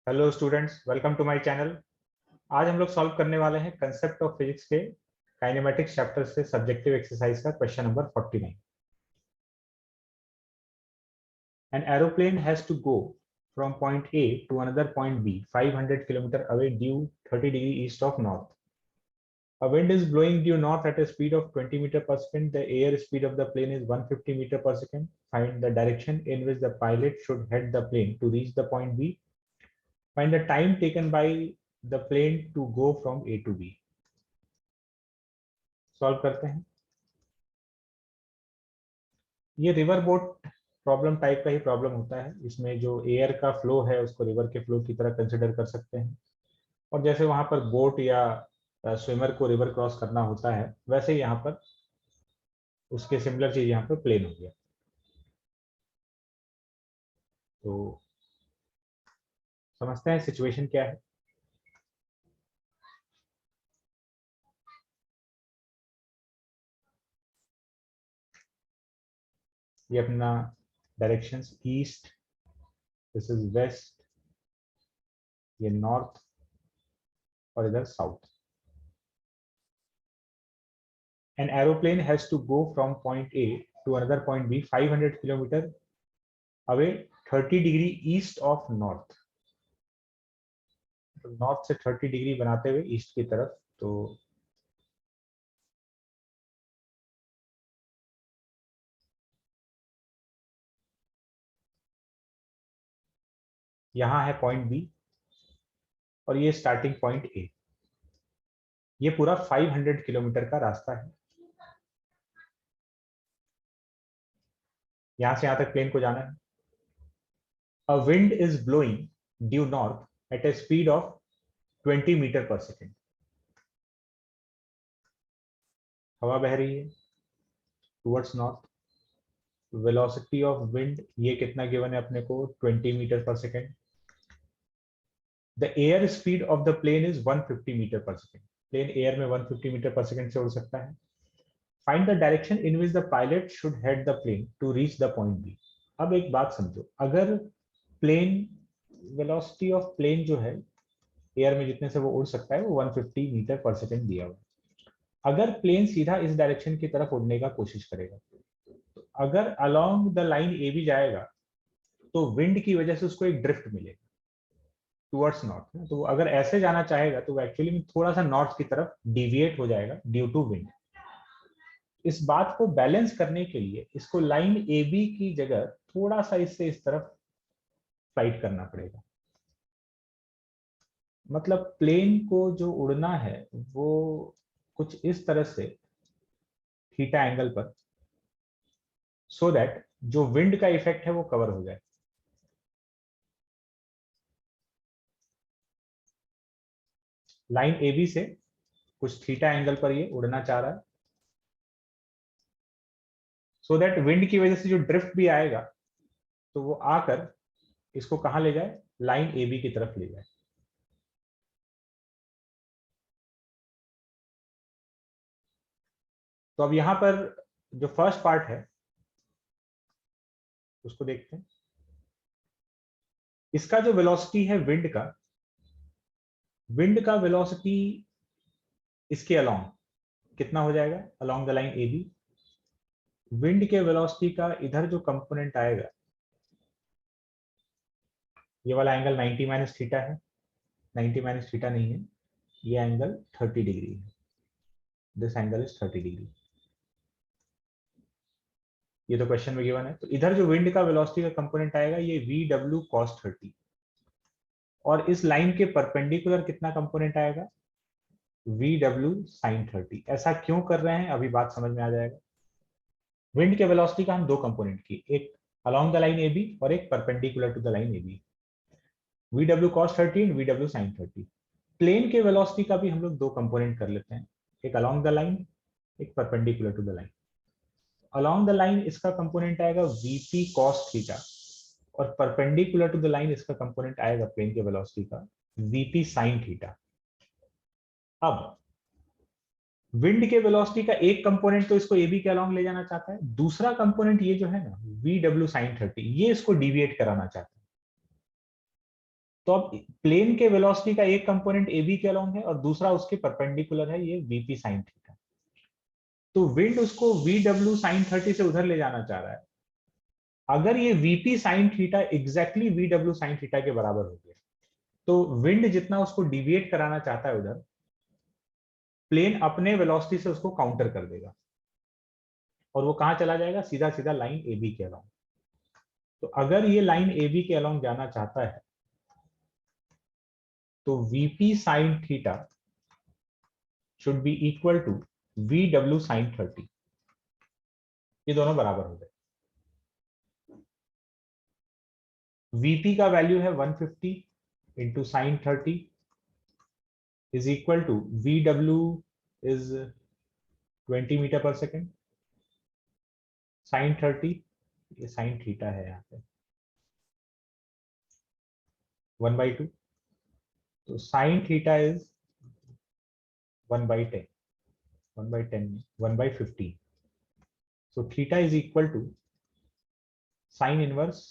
Hello students, welcome to my channel. आज हम लोग सॉल्व करने वाले हैं कंसेप्ट ऑफ फिजिक्स के काइनेमेटिक्स चैप्टर से सब्जेक्टिव एक्सरसाइज का question number 49। An aeroplane has to go from point A to another point B 500 kilometre away due 30 degree east of north. A wind is blowing due north at a speed of 20 meter per second. The air speed of the plane is 150 meter per second. Find the direction in which the pilot should head the plane to reach the point B. Find the time taken by the plane to go from A to B. Solve करते हैं। ये river boat problem type का ही problem होता है। इसमें जो air का flow है उसको रिवर के फ्लो की तरह कंसिडर कर सकते हैं, और जैसे वहां पर बोट या स्विमर को रिवर क्रॉस करना होता है, वैसे ही यहाँ पर उसके सिमिलर चीज यहाँ पर प्लेन हो गया। तो समझते हैं सिचुएशन क्या है। ये अपना directions east, this is west, ये नॉर्थ और इधर south. An aeroplane has to go from point A to another point B 500 kilometer away 30 degree east of north। तो नॉर्थ से 30 डिग्री बनाते हुए ईस्ट की तरफ। तो यहाँ है पॉइंट बी और ये स्टार्टिंग पॉइंट ए। ये पूरा 500 किलोमीटर का रास्ता है। यहां से यहां तक प्लेन को जाना है। A wind is blowing due north at a speed of 20 metre per second. हवा बह रही है towards north. Velocity of wind ये कितना गिवन है अपने को, 20 metre per second. The air speed of the plane is 150 metre per second. Plane air में 150 मीटर पर सेकेंड से उड़ सकता है। Find the direction in which the pilot should head the plane to reach the point B. अब एक बात समझो, अगर प्लेन वेलोसिटी ऑफ प्लेन जो है एयर में जितने से वो उड़ सकता है वो 150 मीटर पर सेकेंड दिया हुआ है। अगर प्लेन सीधा इस डायरेक्शन की तरफ उड़ने का कोशिश करेगा, तो अगर अलोंग द लाइन ए भी जाएगा तो विंड की वजह से उसको एक ड्रिफ्ट मिलेगा टुवर्ड्स नॉर्थ। तो अगर ऐसे जाना चाहेगा तो वो एक्चुअली में थोड़ा सा नॉर्थ की तरफ डिविएट हो जाएगा ड्यू टू विंड। इस बात को बैलेंस करने के लिए इसको लाइन ए बी की जगह थोड़ा सा इससे इस तरफ फ्लाइट करना पड़ेगा। मतलब प्लेन को जो उड़ना है वो कुछ इस तरह से थीटा एंगल पर, सो दैट जो विंड का इफेक्ट है वो कवर हो जाए। लाइन ए बी से कुछ थीटा एंगल पर ये उड़ना चाह रहा है, सो दैट विंड की वजह से जो ड्रिफ्ट भी आएगा तो वो आकर इसको कहां ले जाए, लाइन ए बी की तरफ ले जाए। तो अब यहां पर जो फर्स्ट पार्ट है उसको देखते हैं। इसका जो वेलोसिटी है विंड का वेलोसिटी इसके अलोंग कितना हो जाएगा, along the line A B. Wind के वेलोसिटी का इधर जो कंपोनेंट आएगा, ये वाला एंगल 90 माइनस थीटा है। 90 माइनस थीटा नहीं है, ये एंगल 30 डिग्री है। This angle is 30 degree. ये तो क्वेश्चन में गिवन है। तो इधर जो विंड का वेलोसिटी का कंपोनेंट आएगा ये वी डब्ल्यू कॉस 30, और इस लाइन के परपेंडिकुलर कितना कंपोनेंट आएगा, वी डब्ल्यू साइन 30। ऐसा क्यों कर रहे हैं अभी बात समझ में आ जाएगा। विंड के वेलोसिटी का हम दो कंपोनेंट की, एक along the line A B और एक perpendicular to the line A B, V W cos 30 and V W sine 30। Plane के वेलोसिटी का भी हम लोग दो कंपोनेंट कर लेते हैं, एक अलोंग द लाइन, एक perpendicular to the line. Along the line इसका कंपोनेंट आएगा वीपी कॉस थीटा, और परपेंडिकुलर टू द लाइन इसका कंपोनेंट आएगा प्लेन के वेलोसिटी का वीपी साइन थीटा। अब विंड के वेलोसिटी का एक कंपोनेंट तो इसको एबी के अलोंग ले जाना चाहता है, दूसरा कंपोनेंट ये जो है ना वी डब्ल्यू साइन 30, ये इसको डिविएट कराना चाहता है। तो अब प्लेन के वेलोसिटी का एक कंपोनेंट ए बी के अलोंग है और दूसरा उसके परपेंडिकुलर है, ये वीपी साइन थीटा। तो विंड उसको वी डब्ल्यू साइन 30 से उधर ले जाना चाह रहा है। अगर ये VP sine theta exactly we W sine theta के बराबर हो गया, तो विंड जितना उसको डिविएट कराना चाहता है उधर, प्लेन अपने वेलोसिटी से उसको काउंटर कर देगा और वो कहां चला जाएगा, सीधा सीधा लाइन ए बी के अलोंग। तो अगर ये लाइन ए बी के अलोंग जाना चाहता है तो VP sine theta should be equal to V W sine 30। ये दोनों बराबर हो गए। वीपी का वैल्यू है 150 into sine 30 is equal to V W is 20 metre per second, sine 30, ये साइन थीटा है यहाँ पे 1/2, तो sine theta is 1/10, 1/10 1/15, so theta is equal to sin inverse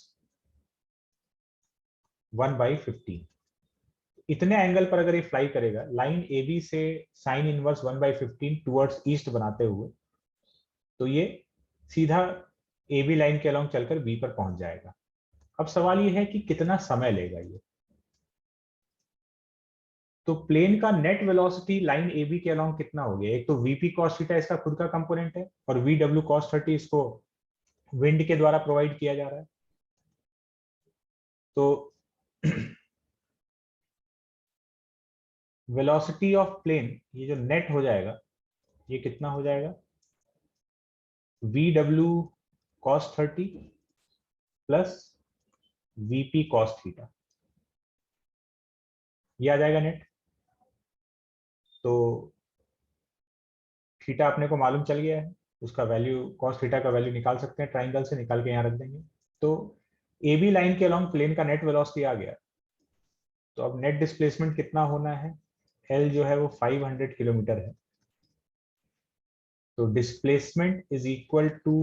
1/15। इतने एंगल पर अगर ये फ्लाई करेगा लाइन ए बी से साइन इनवर्स 1/15 टुवर्ड्स ईस्ट बनाते हुए, तो ये सीधा ए बी लाइन के अलोंग चलकर बी पर पहुंच जाएगा। अब सवाल ये है कि कितना समय लेगा ये। तो प्लेन का net velocity line A B के अलोंग कितना हो गया, एक तो वीपी कॉस थीटा इसका खुद का कंपोनेंट है और वी डब्ल्यू कॉस 30 इसको विंड के द्वारा प्रोवाइड किया जा रहा है। तो वेलोसिटी ऑफ प्लेन, ये जो नेट हो जाएगा ये कितना हो जाएगा, we W cos 30 plus VP cos theta, ये आ जाएगा नेट। तो थीटा अपने को मालूम चल गया है, उसका वैल्यू कॉस थीटा का वैल्यू निकाल सकते हैं, ट्राइंगल से निकाल के यहाँ रख देंगे। तो ए बी लाइन के अलोंग प्लेन का नेट वेलोसिटी आ गया। तो अब नेट डिस्प्लेसमेंट कितना होना है, एल जो है वो 500 किलोमीटर है। तो displacement is equal to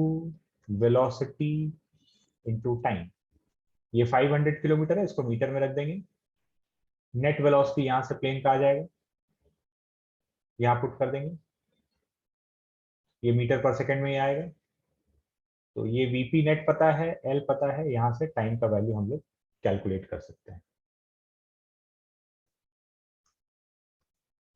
velocity into time. ये 500 किलोमीटर है, इसको मीटर में रख देंगे। नेट वेलोसिटी यहां से प्लेन का आ जाएगा, यहां पुट कर देंगे, ये मीटर पर सेकंड में ही आएगा। तो ये वीपी नेट पता है, एल पता है, यहां से टाइम का वैल्यू हम लोग कैलकुलेट कर सकते हैं।